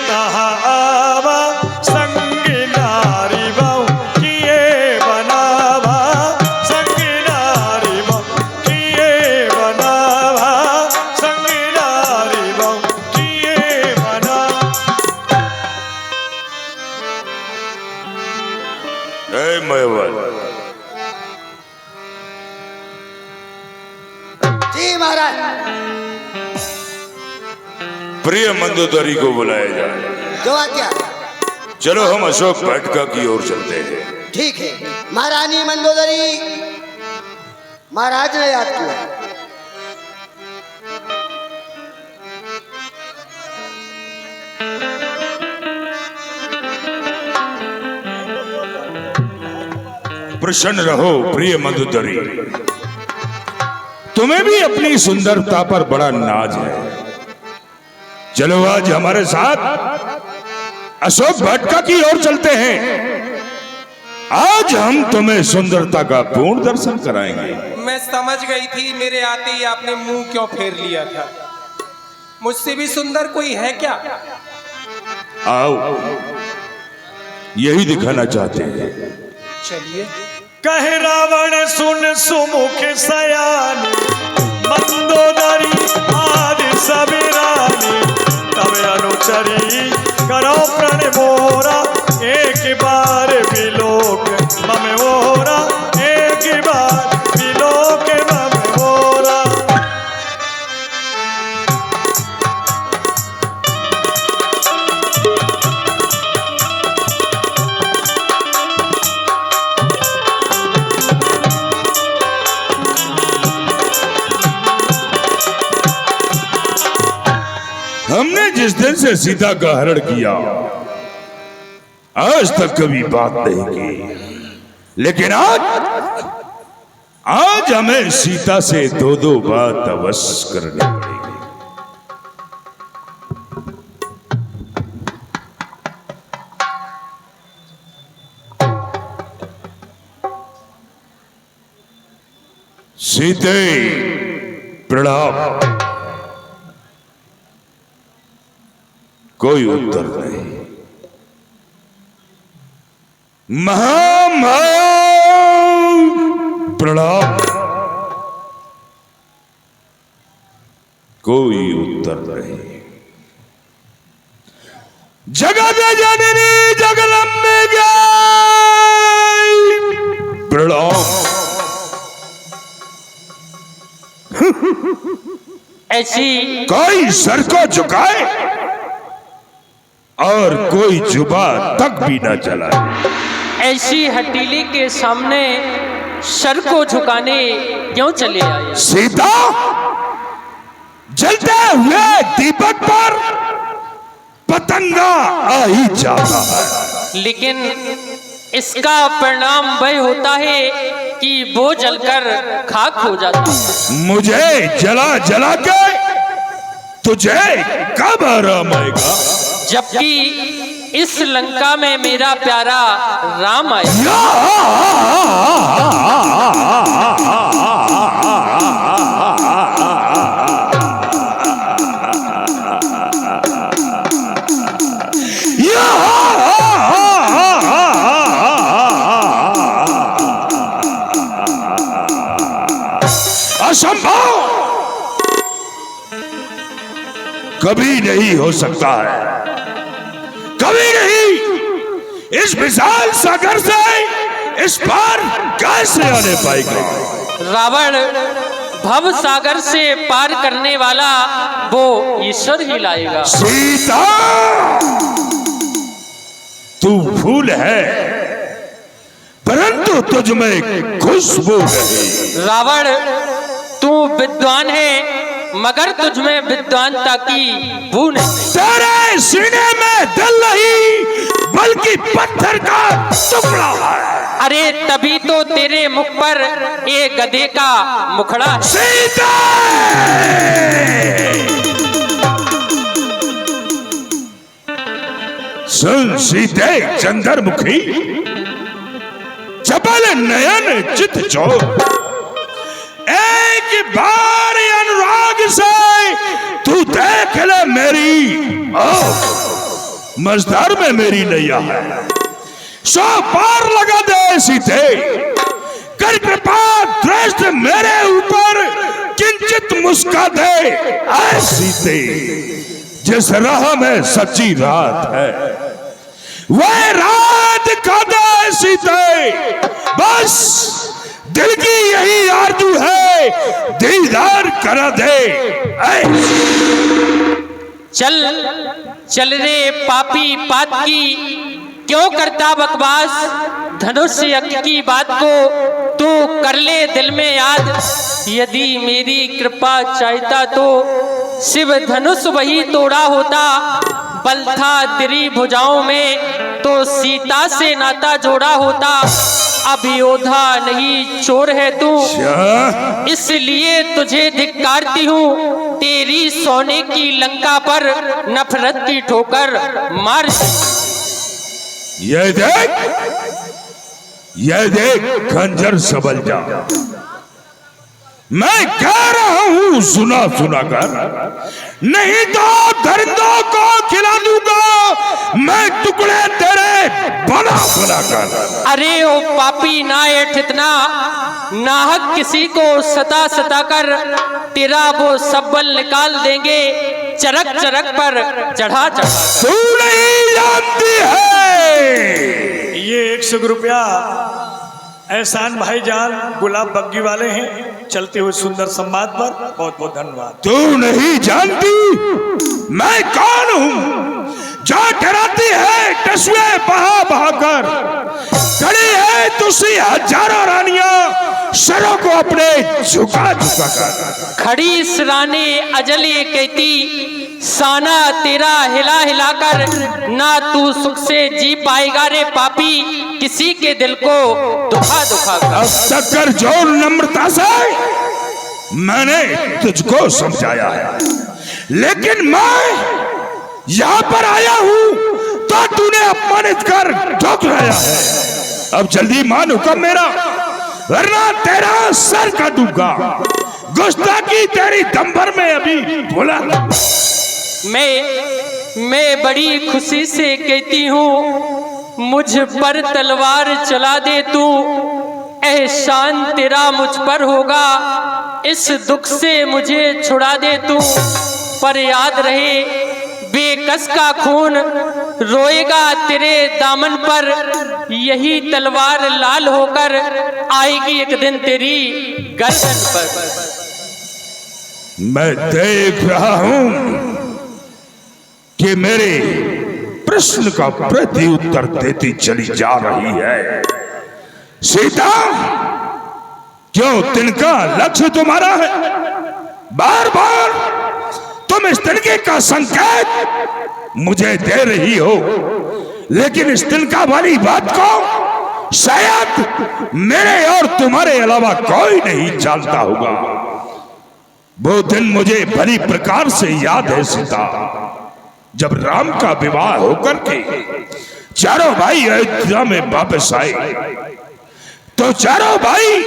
तहाँ आवा संग नारी बहु किए बनावा संग नारी बहु किए बनावा संग नारी बहु किए बना। जी महाराज। प्रिय मंदोदरी को बुलाया जाए। जो आज्ञा। चलो हम अशोक वाटिका की ओर चलते हैं। ठीक है। महारानी मंदोदरी महाराज ने याद किया। प्रसन्न रहो प्रिय मंदोदरी, तुम्हें भी अपनी सुंदरता पर बड़ा नाज है। चलो आज हमारे साथ अशोक वाटिका की ओर चलते हैं। आज हम तुम्हें सुंदरता का पूर्ण दर्शन कराएंगे। मैं समझ गई थी, मेरे आते ही आपने मुंह क्यों फेर लिया था। मुझसे भी सुंदर कोई है क्या? आओ, यही दिखाना चाहते हैं। चलिए। कह रावण सुन सुमुख सयानी मंदोदरी आज सबरानी तब अनुचरी करो प्रण मोरा एक बार विलोक मम मोरा एक बार विलोक मम मोरा। हमने जिस दिन से सीता का हरण किया आज तक कभी बात नहीं की, लेकिन आज हमें सीता से दो दो बात अवश्य करनी पड़ेगी। सीते प्रणाम। कोई उत्तर नहीं। महामाया प्रणाम। कोई उत्तर नहीं। जगत जननी जगदम्बे जय प्रणाम। ऐसी कोई सर को झुकाए और कोई जुबा तक भी न चलाए। ऐसी हथेली के सामने सर को झुकाने क्यों चले आए? सीता, जलते हुए दीपक पर पतंगा आ ही जाता है, लेकिन इसका परिणाम वह होता है कि वो जलकर खाक हो जाता है। मुझे जला जला के तुझे कब आराम आएगा? जबकि इस लंका में मेरा प्यारा राम आया। असंभव, कभी नहीं हो सकता है, कभी नहीं। इस विशाल सागर से इस पार कैसे आने पाएगा? रावण भव सागर से पार करने वाला वो ईश्वर ही लाएगा। सीता, तू फूल है परंतु तुझ में खुशबू नहीं। रावण तू विद्वान है मगर तुझ में विद्वानता की बू नहीं। तेरे सीने में दिल नहीं बल्कि पत्थर का टुकड़ा है। अरे तभी तो तेरे मुख पर एक गधे का मुखड़ा है। सीता, सुन सीते चंद्रमुखी, चपल नयन चित चौक, एक बार अनुराग से तू देख ले मेरी मझधार में मेरी नैया है, सो पार लगा दे सीते, कर कृपा दृष्ट मेरे ऊपर किंचित मुस्का दे ऐ सीते। जिस राह में सच्ची रात है वह रात का दे सीते, बस दिल की यही आरज़ू है दीदार करा दे ऐ। चल चल रे पापी पातकी, क्यों करता बकवास, धनुष यज्ञ की बात को तू कर ले दिल में याद। यदि मेरी कृपा चाहता तो शिव धनुष वही तोड़ा होता, बल था तेरी भुजाओं में तो सीता से नाता जोड़ा होता। अब योद्धा नहीं चोर है तू, इसलिए तुझे धिक्कारती हूँ, तेरी सोने की लंका पर नफरत की ठोकर मार। ये देख खंजर सबल जा, मैं कह रहा हूं सुना सुना कर, नहीं तो दरिंदों को खिला दूंगा मैं टुकड़े तेरे बना बना कर। अरे ओ पापी नायठ, इतना नाहक किसी को सता सता कर तेरा वो सब बल निकाल देंगे चरक चरक पर चढ़ा चढ़ा। तू नहीं जानती है ये 100 रुपया एहसान भाईजान गुलाब बग्गी वाले हैं, चलते हुए सुंदर संवाद पर बहुत बहुत धन्यवाद। तू नहीं जानती मैं कौन हूँ, जो डराती है टसुए बहा बहा कर, खड़ी है तुसी हजारों रानियां सरों को अपने झुका झुका कर। खड़ी इस रानी अजले कहती साना तेरा हिला हिला कर, ना तू सुख से जी पाएगा रे पापी किसी के दिल को दुखा दुखा कर। अब तक कर जोर नम्रता से मैंने तुझको समझाया है, लेकिन मैं यहाँ पर आया हूँ तो तूने अपमानित कर ठुकराया है। अब जल्दी मान हुक्म मेरा, वरना तेरा सर काटूंगा। गुस्ताखी तेरी दंभर में अभी बोला। मैं बड़ी खुशी से कहती हूँ मुझ पर तलवार चला दे तू, एहसान तेरा मुझ पर होगा, इस दुख से मुझे छुड़ा दे तू। पर याद रहे बेकस का खून रोएगा तेरे दामन पर, यही तलवार लाल होकर आएगी एक दिन तेरी गर्दन पर। मैं देख रहा हूं कि मेरे प्रश्न का प्रति उत्तर देती चली जा रही है। सीता, क्यों तिनका लक्ष्य तुम्हारा है? बार बार तुम इस तिनके का संकेत मुझे दे रही हो, लेकिन इस तिनका वाली बात को शायद मेरे और तुम्हारे अलावा कोई नहीं जानता होगा। वो दिन मुझे भली प्रकार से याद है सीता, जब राम का विवाह होकर के चारों भाई अयोध्या में वापस आए तो चारों भाई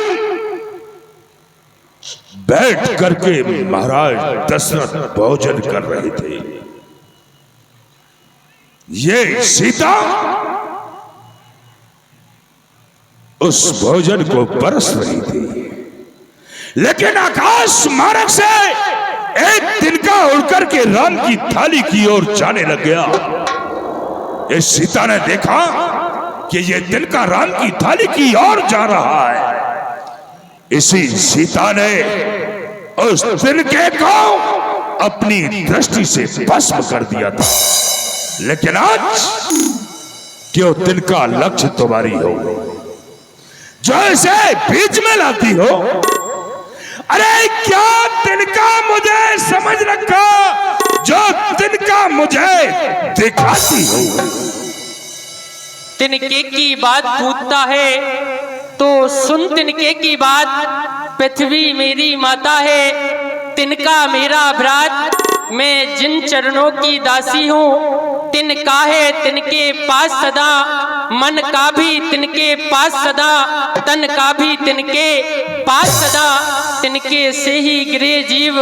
बैठ करके महाराज दशरथ भोजन कर रहे थे। ये सीता उस भोजन को परस रही थी, लेकिन आकाश मार्ग से एक तिनका उड़कर के राम की थाली की ओर जाने लग गया। इस सीता ने देखा कि ये तिनका राम की थाली की ओर जा रहा है। इसी सीता ने उस तिनके को अपनी दृष्टि से भस्म कर दिया था, लेकिन आज क्यों तिनका लक्ष्य तुम्हारी हो, जो इसे बीच में लाती हो? अरे क्या तिनका मुझे समझ रखा, जो तिनका मुझे दिखाती हो? तिनके की बात पूछता है तो सुन तिनके की बात, पृथ्वी मेरी माता है, तिनका मेरा भ्रात, मैं जिन चरणों की दासी हूँ, तिनका है तिनके पास सदा, मन का भी तिनके पास सदा, तन का भी तिनके पास सदा, तिनके से ही गिरे जीव,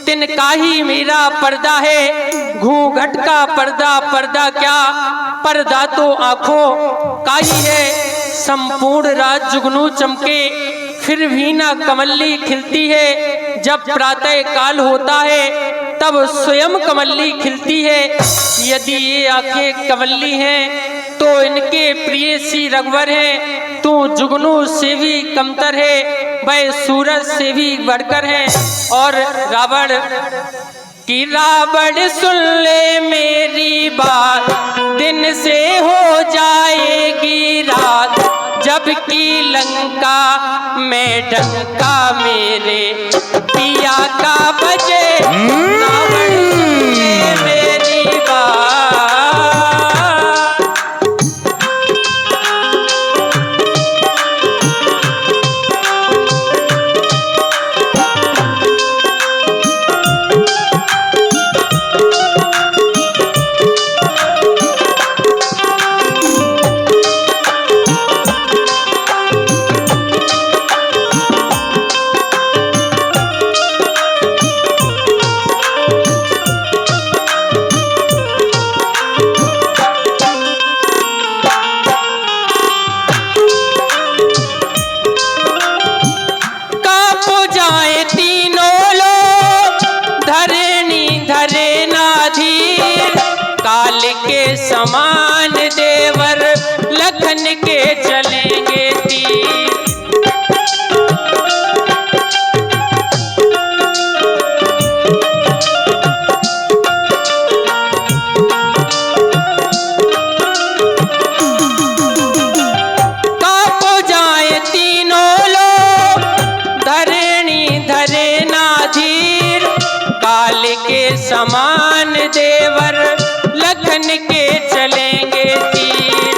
तिनका ही मेरा पर्दा है, घूंघट का पर्दा पर्दा क्या, पर्दा तो आंखों का ही है। संपूर्ण रात जुगनू चमके फिर भी ना कमली खिलती है। जब प्रातः काल होता है तब स्वयं कमली खिलती है। यदि ये आंखें कमली हैं तो इनके प्रिय सी रघुवर हैं। तू जुगनू से भी कमतर है, वह सूरज से भी बढ़कर है। और रावण कि रावण सुन ले मेरी बात, दिन से हो जाएगी रात, जबकि लंका में डंका मेरे पिया का बजे। रावण सुन ले मेरी बात। समान देवर लखन के चलेंगे तीर। कांप जाए तीनों लोग, धरणी धरे ना धीर, काल के समान देवर लखन के चलेंगे तीर।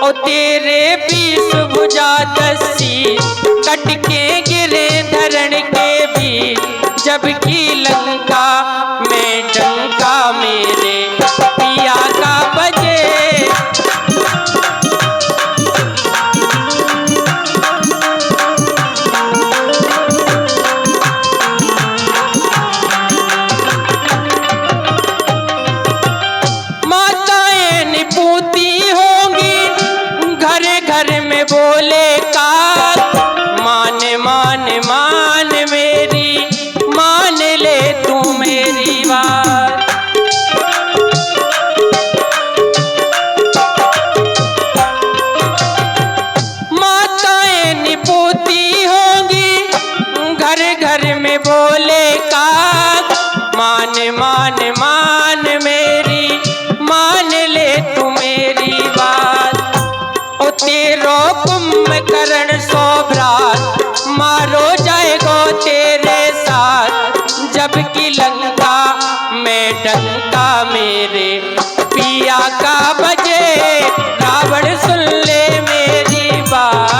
और तेरे 20 भुजा 10 कट के गिरे धरण के भी, जबकि लंका में डंका मेरे पिया का बजे। बोले काल मान मान मान मेरी, मान ले तू मेरी बात। माताएं निपोती होंगी घर घर में बोले काल, मान मान मान मेरी, मान ले तू मेरी बात। ओ तेरो कुंभकर्ण सोभरात, मारो जाएगो तेरे साथ, जबकि लंका में डंका मेरे पिया का बजे। रावण सुन ले मेरी बात।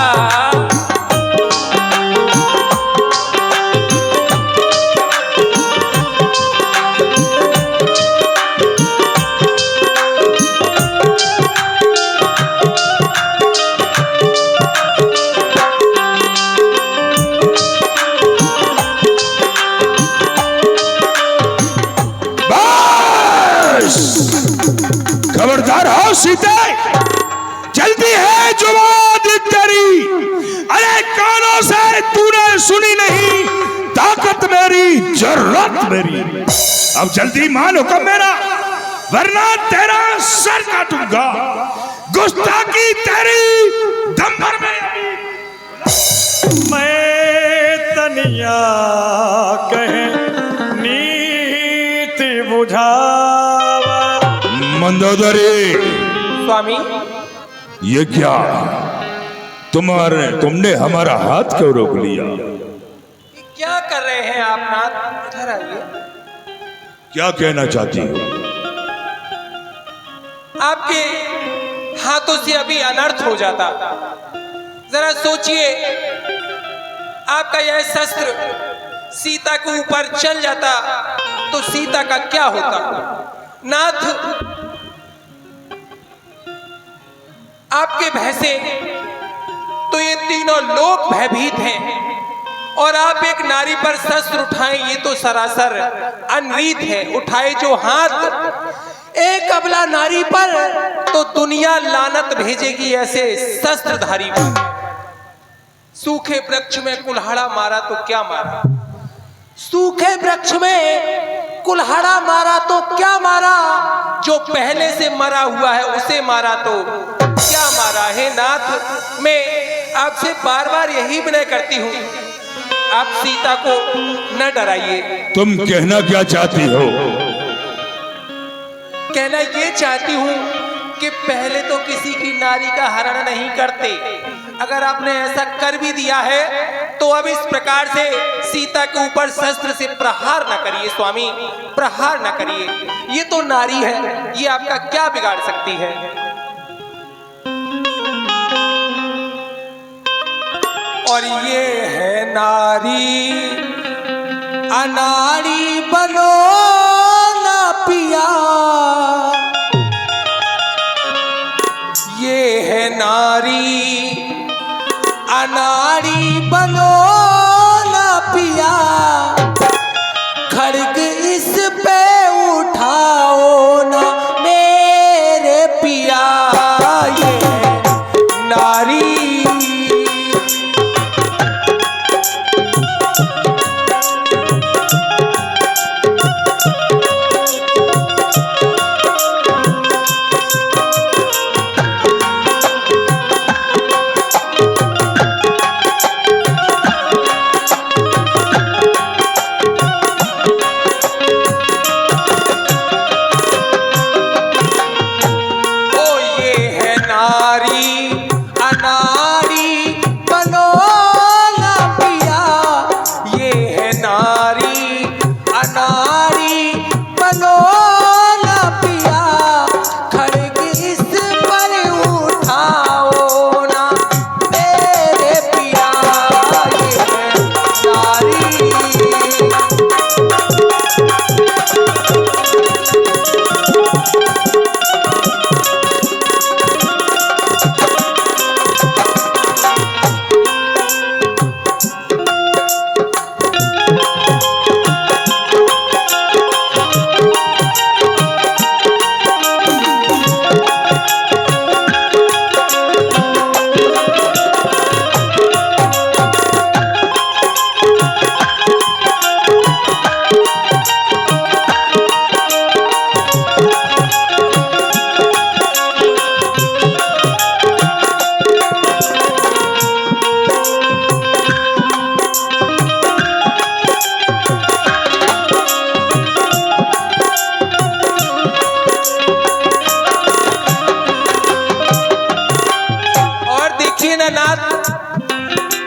खबरदार हो सीते, जल्दी है जुबान तेरी। अरे कानों से तूने सुनी नहीं, ताकत मेरी जरूरत मेरी। अब जल्दी मान हुक्म मेरा, वरना तेरा सर काटूंगा। गुस्ताखी तेरी दम भर में। मैं तनिया कहे नीति बुझावा। मंदोदरी स्वामी, ये क्या, तुमने हमारा हाथ क्यों रोक लिया? क्या कर रहे हैं आप नाथ? इधर आइए। क्या कहना चाहती हो? आपके हाथों से अभी अनर्थ हो जाता। जरा सोचिए, आपका यह शस्त्र सीता के ऊपर चल जाता तो सीता का क्या होता? नाथ, आपके भय से तो ये तीनों लोग भयभीत हैं और आप एक नारी पर शस्त्र उठाएं, ये तो सरासर अनरीत है। उठाए जो हाथ एक अबला नारी पर तो दुनिया लानत भेजेगी ऐसे शस्त्रधारी पर। सूखे वृक्ष में कुल्हाड़ा मारा तो क्या मारा, सूखे वृक्ष में कुल्हाड़ा मारा तो क्या मारा, जो पहले से मरा हुआ है उसे मारा तो क्या मारा। हे नाथ, मैं आपसे बार बार यही विनय करती हूँ, आप सीता को न डराइए। तुम कहना क्या चाहती हो? कहना ये चाहती हूँ कि पहले तो किसी की नारी का हरण नहीं करते, अगर आपने ऐसा कर भी दिया है तो अब इस प्रकार से सीता के ऊपर शस्त्र से प्रहार न करिए स्वामी, प्रहार न करिए। ये तो नारी है, ये आपका क्या बिगाड़ सकती है। और ये है नारी, अनाड़ी बनो ना पिया, ये है नारी, अनाड़ी बनो ना पिया, खड़ग इस पे उठाओ ना मेरे पिया, ये है नारी।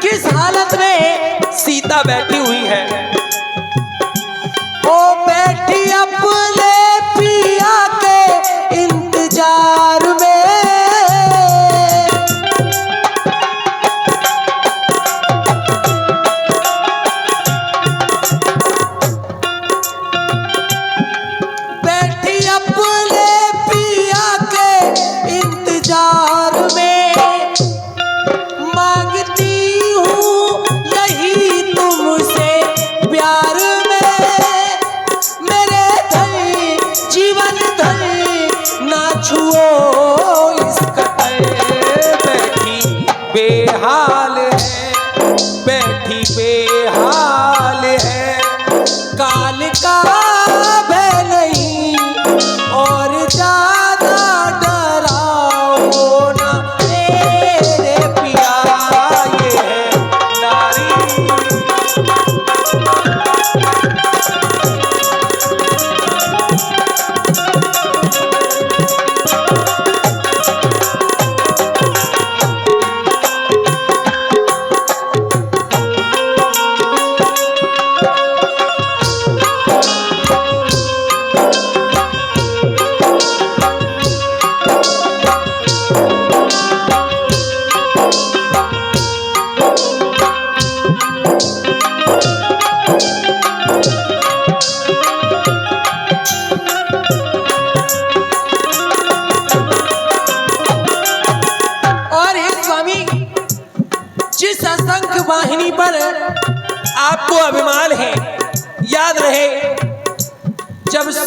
किस हालत में सीता बैठी हुई है, ओ बैठी अपने पिया के इंतजार में, बैठी अपने पिया के इंतजार में, मांगती हूँ यही तुमसे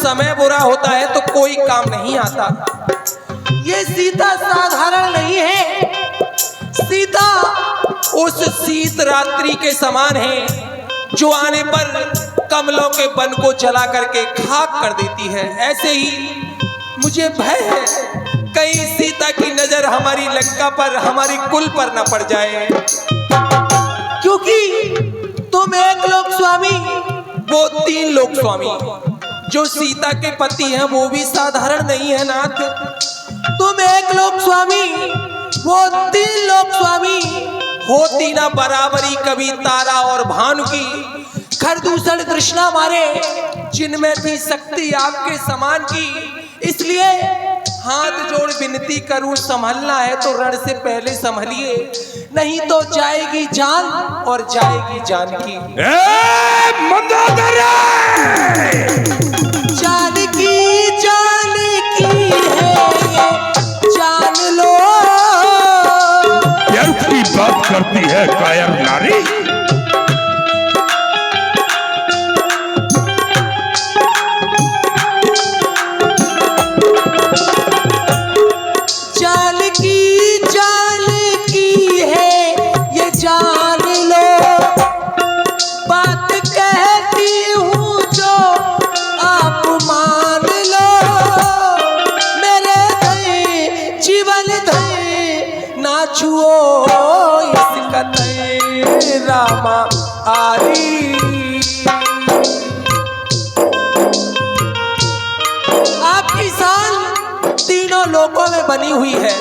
समय बुरा होता है तो कोई काम नहीं आता। ये सीता साधारण नहीं है। सीता उस शीत रात्रि के समान है जो आने पर कमलों के वन को जला करके खाक कर देती है। ऐसे ही मुझे भय है कहीं सीता की नजर हमारी लंका पर, हमारी कुल पर न पड़ जाए, क्योंकि तुम एक लोक स्वामी, वो 3 लोक स्वामी जो सीता के पति हैं वो भी साधारण नहीं है नाथ। तुम एक लोक स्वामी, वो 3 लोक स्वामी। होती ना बराबरी कभी तारा और भानु की, खरदूषण कृष्णा मारे, जिनमें थी शक्ति आपके समान की। इसलिए हाथ जोड़ विनती करूं, संभलना है तो रण से पहले संभलिए, नहीं तो जाएगी जान और जाएगी जानकी। मंदोदरी! जानकी जानकी है ये, जान लो। प्यार की बात करती है कायर नारी। रामा आली आपकी शान तीनों लोकों में बनी हुई है।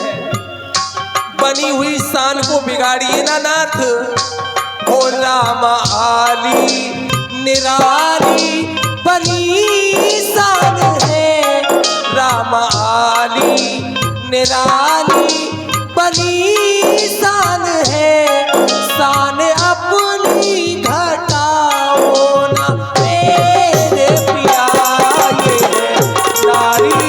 बनी हुई शान को बिगाड़िए ना नाथ। हो रामा आली निराली बनी शान है, रामा आली निराली बनी शान है। शान अपनी घटाओ ना मेरे पिया, ये है नारी।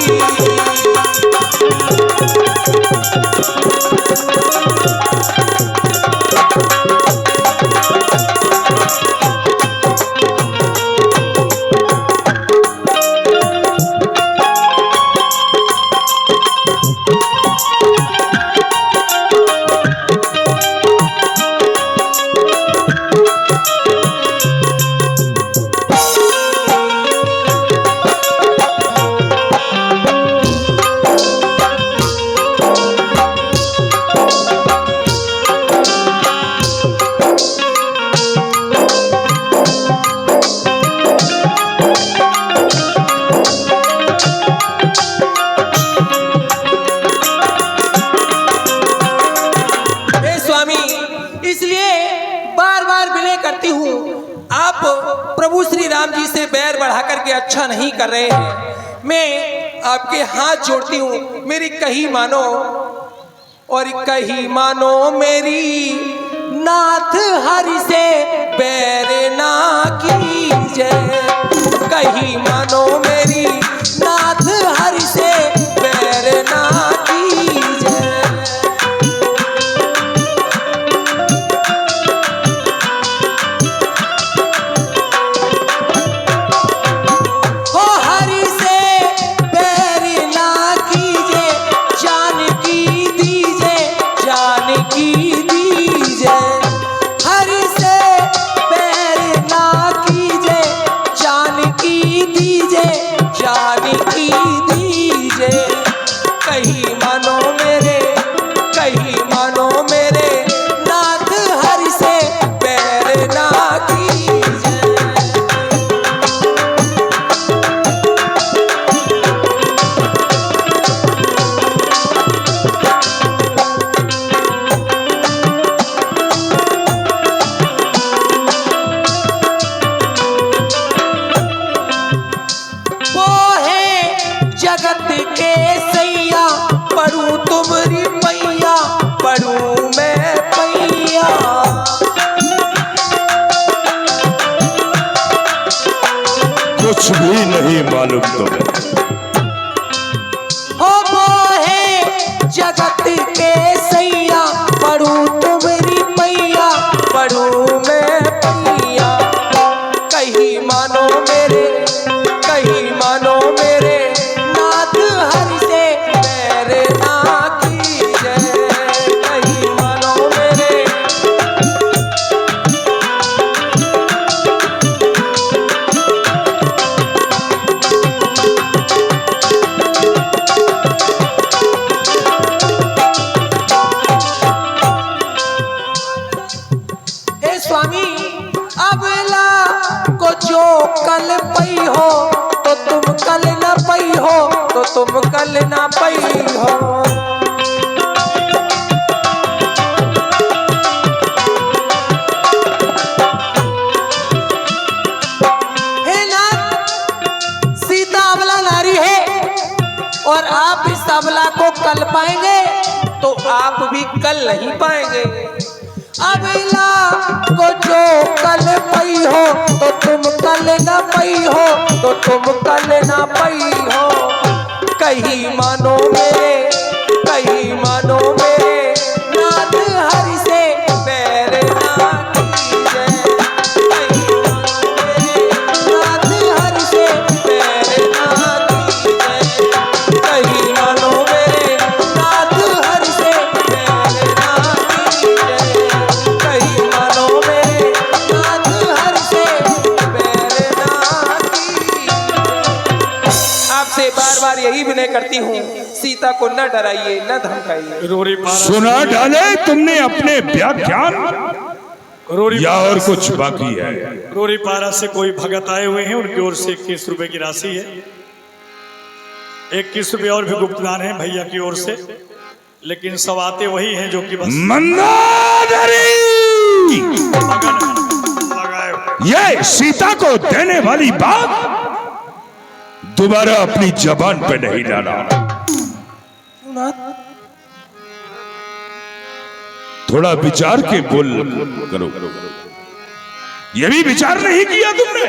प्रभु श्री राम जी से बैर बढ़ा करके अच्छा नहीं कर रहे हैं। मैं आपके हाथ जोड़ती हूँ, मेरी कही मानो और कही मानो मेरी, नाथ हरि से बैर ना कीजिए। कही मानो मेरी, नाथ हरि से बैर ना कीजिए। जगत के सैया पढ़ू तुम्हारी मैया, पढ़ू मैं पैया। कुछ भी नहीं मालूम तुम्हें। हो वो है जगत के सैया, पढ़ू तुम्हारी मैया, पढ़ू मैं पैया। कहीं मानो मेरे, कहीं मानो ना पई हो। हे नाथ, सीता अबला नारी है और आप इस अबला को कल पाएंगे तो आप भी कल नहीं पाएंगे। अबला को जो कल पई हो तो तुम कल न पई हो, तो तुम कल न पई हो। कहीं मानो मेरे, कहीं मानो मेरे, नाथ हरि से पैर ना कीजे। कहीं मानो मेरे, नाथ हरि से पैर ना कीजे। कहीं मानो मेरे, नाथ हरि से पैर ना कीजे। कहीं मानो मेरे, नाथ हरि से पैर ना कीजे। आपसे बार बार यही विनय करती हूँ, सीता को न डराइए, न धमकाइए। रोरी पारा सुना डाले तुमने अपने व्याख्यान, रोरी या और कुछ बाकी है? रोरी पारा से कोई भगत आए हुए हैं, उनकी ओर से 21 रुपए की राशि है। 21 रुपए और भी गुप्तदान है भैया की ओर से, लेकिन सवाते वही हैं जो कि बस मंदादरी लगाए हुए। ये सीता को देने वाली बात दोबारा अपनी जबान पे नहीं लाना। थोड़ा विचार के बोल करो। ये भी विचार नहीं किया तुमने?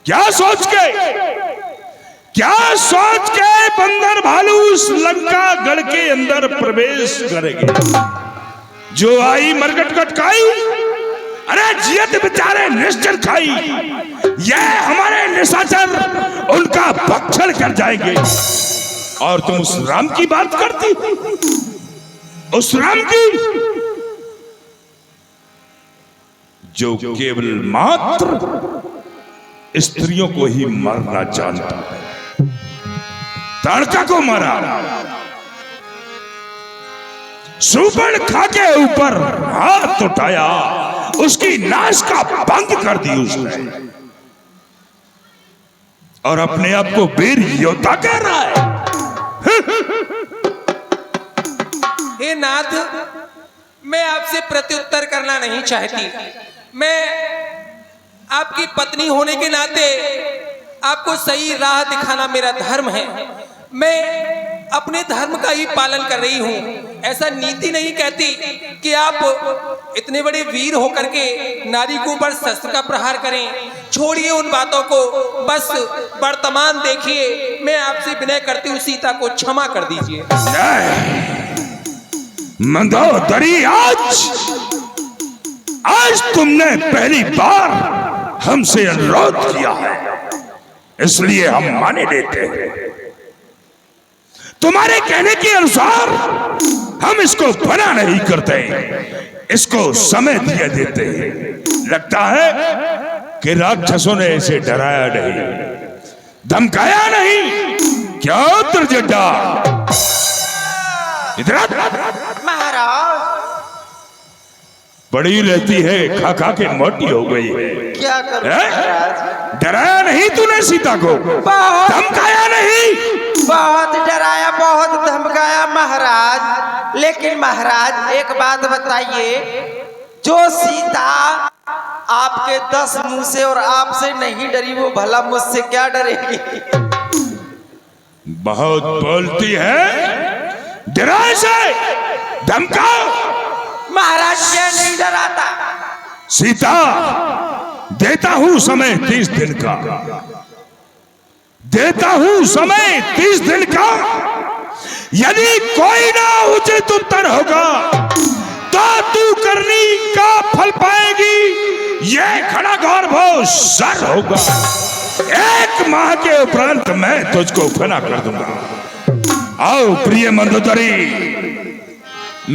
क्या सोच के बंदर भालू उस लंका गढ़ के अंदर प्रवेश करेंगे? जो आई मरगट कटकाई, अरे जियत बेचारे निश्चर खाई, ये हमारे निशाचर उनका भक्षण कर जाएंगे। और तुम उस राम की बात करती, उस राम की जो केवल मात्र स्त्रियों को ही मारना जानता है। ताड़का को मारा, सुपर्णखा के ऊपर हाथ उठाया, उसकी नाश का भंग कर दी उसने, और अपने आप को वीर योद्धा कह रहा है। हे नाथ, मैं आपसे प्रत्युत्तर करना नहीं चाहती। मैं आपकी पत्नी होने के नाते आपको सही राह दिखाना मेरा धर्म है। मैं अपने धर्म का ही पालन कर रही हूँ। ऐसा नीति नहीं कहती कि आप इतने बड़े वीर होकर के नारी के ऊपर शस्त्र का प्रहार करें। छोड़िए उन बातों को, बस वर्तमान देखिए। मैं आपसे विनय करती हूँ, सीता को क्षमा कर दीजिए। मंदोदरी, आज तुमने पहली बार हमसे अनुरोध किया है, इसलिए हम माने लेते हैं। तुम्हारे कहने के अनुसार हम इसको बना नहीं करते, इसको समय दिए देते हैं। लगता है कि राक्षसों ने इसे डराया नहीं, धमकाया नहीं। क्या त्रिजटा इधर महाराज बड़ी रहती है, खा खा के मोटी हो गई है। क्या करूं महाराज? डराया नहीं तूने सीता को, धमकाया नहीं? बहुत डराया, बहुत धमकाया महाराज। लेकिन महाराज एक बात बताइए, जो सीता आपके 10 मुंह से और आपसे नहीं डरी, वो भला मुझसे क्या डरेगी? बहुत बोलती है, डराए से धमकाओ। महाराज क्या नहीं डराता? सीता, देता हूं समय 30 दिन का, देता हूं समय 30 दिन का। यदि कोई ना उचित उत्तर होगा तो तू करनी का फल पाएगी। यह खड़ा गौर भाव सर होगा। 1 माह के उपरांत मैं तुझको फना कर दूंगा। आओ प्रिय मंदोदरी,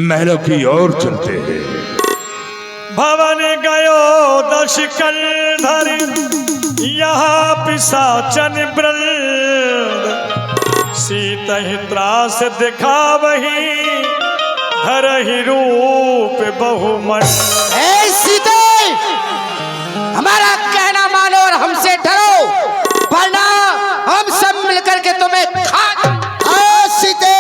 महलों की ओर चलते हैं। भवन गयो दश कंधर, यहाँ पिशाचन वृंद। सीतहि त्रास दिखावही, धरहि रूप बहुमन। ए सीते, हमारा कहना मानो और हमसे डरो, वरना हम सब मिलकर के तुम्हें खा आज सीते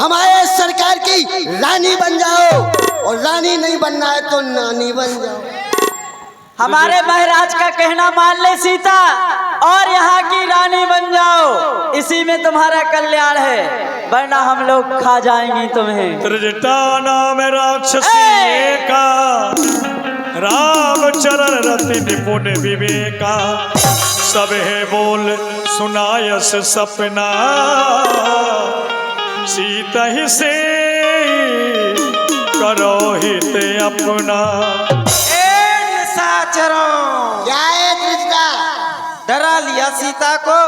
हमारे सरकार की रानी बन जाओ, और रानी नहीं बनना है तो नानी बन जाओ। हमारे महाराज का कहना मान ले सीता, और यहाँ की रानी बन जाओ, इसी में तुम्हारा कल्याण है, वरना हम लोग खा जाएंगी तुम्हें। त्रिजटा नाम राक्षसी का, राम चरण रति निपुण विवेका, सब है बोल सुनायस सपना, सीता ही से करो हित अपना। क्या है त्रिजटा? डरा लिया सीता को?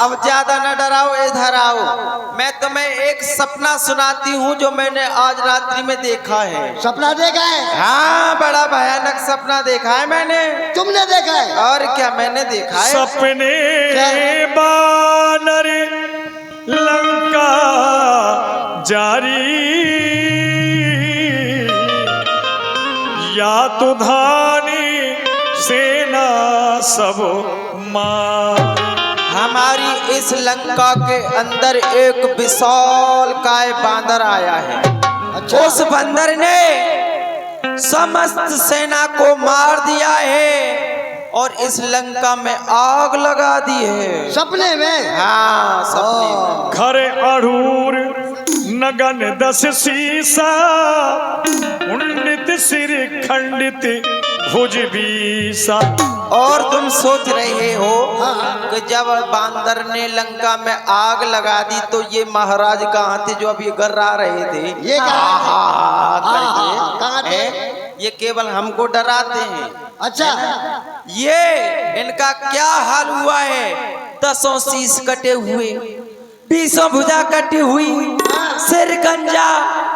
अब ज्यादा न डराओ, इधर आओ, मैं तुम्हें एक सपना सुनाती हूँ जो मैंने आज रात्रि में देखा है। सपना देखा है? हाँ, बड़ा भयानक सपना देखा है मैंने। तुमने देखा है? और क्या मैंने देखा है? सपने बानर लंका जारी, या तो धानी सेना सब मार। हमारी इस लंका के अंदर एक विशाल काय बांदर आया है। अच्छा। उस बंदर ने समस्त सेना को मार दिया है और इस लंका में आग लगा दी है। सपने में? हाँ, सपने में। घर अड़ूर नगन 10 सीसा, उन्नत सिर खंडित भुज बीसा। और तुम सोच रहे हो कि जब बांदर ने लंका में आग लगा दी तो ये महाराज कहाँ थे जो अभी गर्रा रहे थे? ये कहाँ थे? करके कहाँ थे? ये केवल हमको डराते हैं। अच्छा। ये इनका क्या हाल हुआ है? 10 शीश कटे हुए, 20 भुजा कटी हुई, सिर गंजा,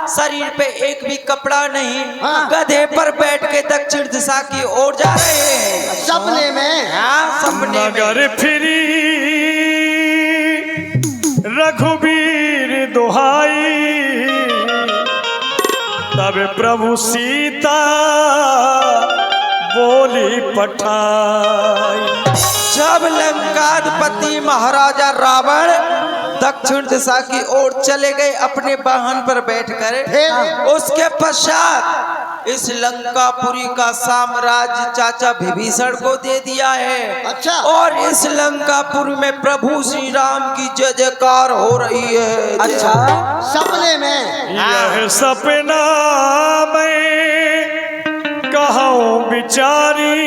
शरीर पे एक भी कपड़ा नहीं, गधे पर बैठ के दक्षिण दिशा की ओर जा रहे हैं। सपने में? हाँ, सपने में। नगर फिरी रघुबीर दुहाई, तब प्रभु सीता बोली पठाई। जब लंकाधिपति महाराजा रावण दक्षिण दिशा की ओर चले गए अपने वाहन पर बैठकर, उसके पश्चात इस लंकापुरी का साम्राज्य चाचा विभीषण को दे दिया है। अच्छा। और इस लंकापुरी में प्रभु श्री राम की जय जयकार हो रही है। अच्छा। सपने में? यह सपना मैं कहूँ बिचारी,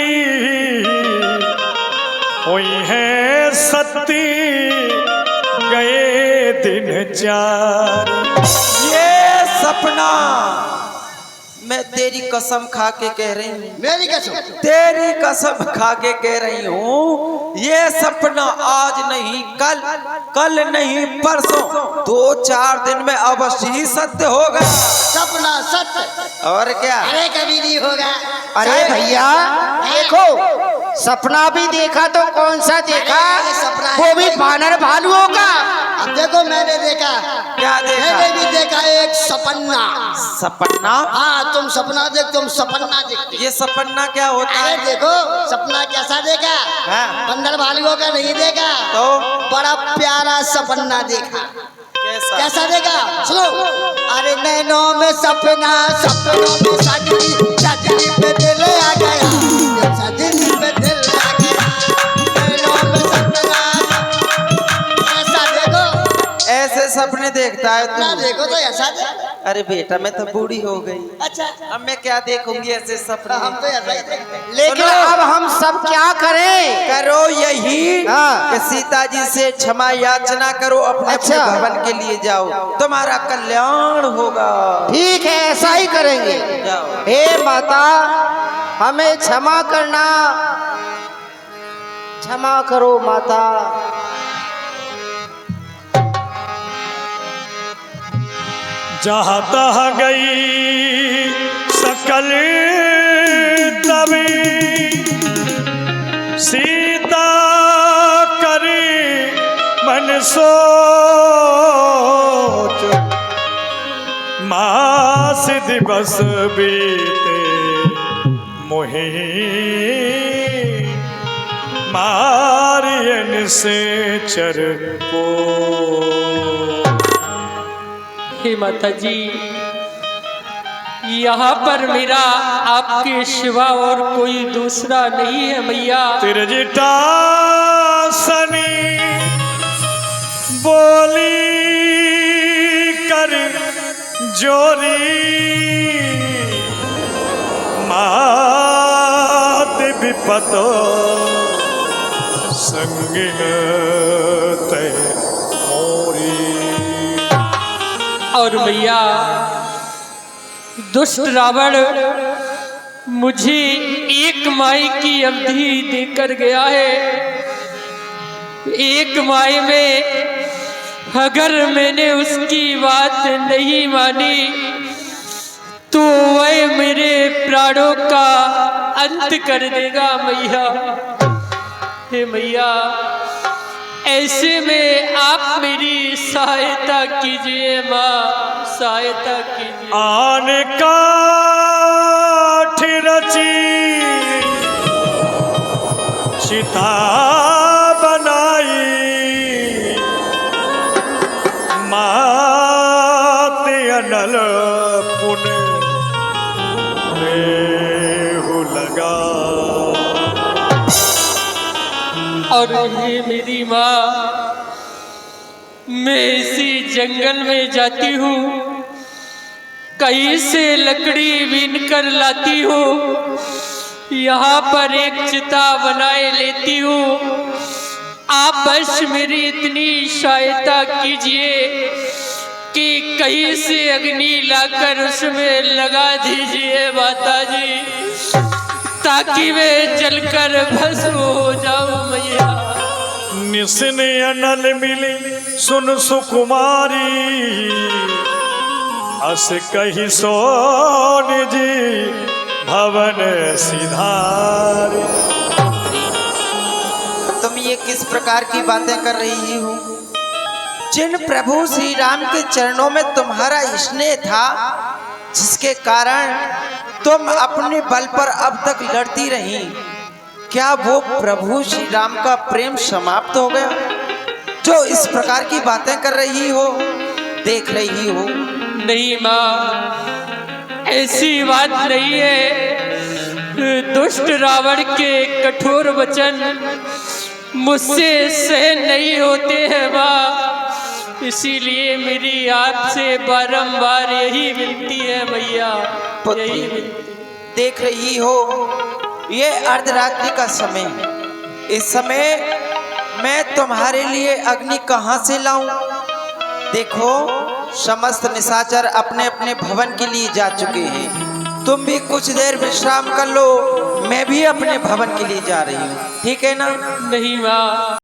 हुई है सती गए दिन चार। ये सपना मैं तेरी कसम खा के कह रही हूँ, मेरी कसम? तेरी कसम खा के कह रही हूँ, ये सपना आज नहीं कल, कल नहीं परसों, 2-4 दिन में अवश्य ही सत्य होगा। सपना सत्य? और क्या? अरे कभी नहीं होगा। अरे भैया देखो, सपना भी देखा तो कौन सा देखा, अरे ये सपना है। वो भी बानर भालुओं का। अब देखो, मैंने देखा। क्या देखा? मैंने भी देखा एक सपना। सपना? हाँ, तुम सपना देख, तुम सपना देखते। ये सपना क्या होता अरे है? देखो, सपना कैसा देखा? हाँ। बंदर भालुओं का नहीं देखा, तो बड़ा प्यारा सपना देखा। कैसा? कैसा देखा? सुनो। अरे नैनों में सपना, सपनों में सजनी, सजनी पे दिल आ गया, सजनी पे दिल आ गया। नैनों में सपना, ऐसा देखो। ऐसे सपने देखता है ना तू? देखो तो ऐसा देखो। अरे बेटा, मैं तो बूढ़ी हो गई, अच्छा, अब मैं क्या देखूंगी ऐसे सपने? हम तो ऐसा ही देखते हैं। लेकिन सुनो। अब हम सब क्या करें? करो यही हाँ। कि सीता जी से क्षमा याचना करो, अपने अपने अच्छा। भवन के लिए जाओ, तुम्हारा कल्याण होगा। ठीक है, ऐसा ही करेंगे। जाओ। हे माता, हमें क्षमा करना, क्षमा करो माता। जहाँ तहाँ गई सकल तभी, सीता करी मन सोच, मास दिवस बीते मोही, मारिए निश्चर को। हे माता जी, यहाँ पर मेरा आपके सिवा और कोई दूसरा नहीं है मैया। तिरजिटा सनी बोली कर जोरी मात विपतो संगिन तय मोरी। और मैया, दुष्ट रावण मुझे एक माई की अवधि देकर गया है। एक माई में अगर मैंने उसकी बात नहीं मानी तो वह मेरे प्राणों का अंत कर देगा मैया। हे मैया, ऐसे में आप मेरी सहायता कीजिए माँ, सहायता कीजिए। आन काठ रची चिता बनाई मात अनल पुन रेहु लगा। और ये मेरी माँ, मैं इसी जंगल में जाती हूँ, कहीं से लकड़ी बीन कर लाती हूँ, यहाँ पर एक चिता बनाए लेती हूँ। आप बस मेरी इतनी सहायता कीजिए कि कहीं से अग्नि लाकर उसमें लगा दीजिए माता जी, ताकि मैं जलकर भस्म हो जाऊं मैया। निस्न अनल मिली सुन सुकुमारी अस कही सोन जी भवन सिधारी। तुम ये किस प्रकार की बातें कर रही हो? जिन प्रभु श्री राम के चरणों में तुम्हारा स्नेह था, जिसके कारण तुम अपने बल पर अब तक लड़ती रही, क्या वो प्रभु श्री राम का प्रेम समाप्त हो गया जो इस प्रकार की बातें कर रही हो, देख रही हो? नहीं माँ, ऐसी बात नहीं है। दुष्ट रावण के कठोर वचन मुझसे सहन नहीं होते हैं माँ, इसीलिए मेरी आपसे बारंबार यही विनती है मैया, यही विनती। देख रही हो, ये अर्धरात्रि का समय, इस समय मैं तुम्हारे लिए अग्नि कहाँ से लाऊं? देखो, समस्त निशाचर अपने अपने भवन के लिए जा चुके हैं। तुम भी कुछ देर विश्राम कर लो, मैं भी अपने भवन के लिए जा रही हूँ, ठीक है ना? नहीं माँ,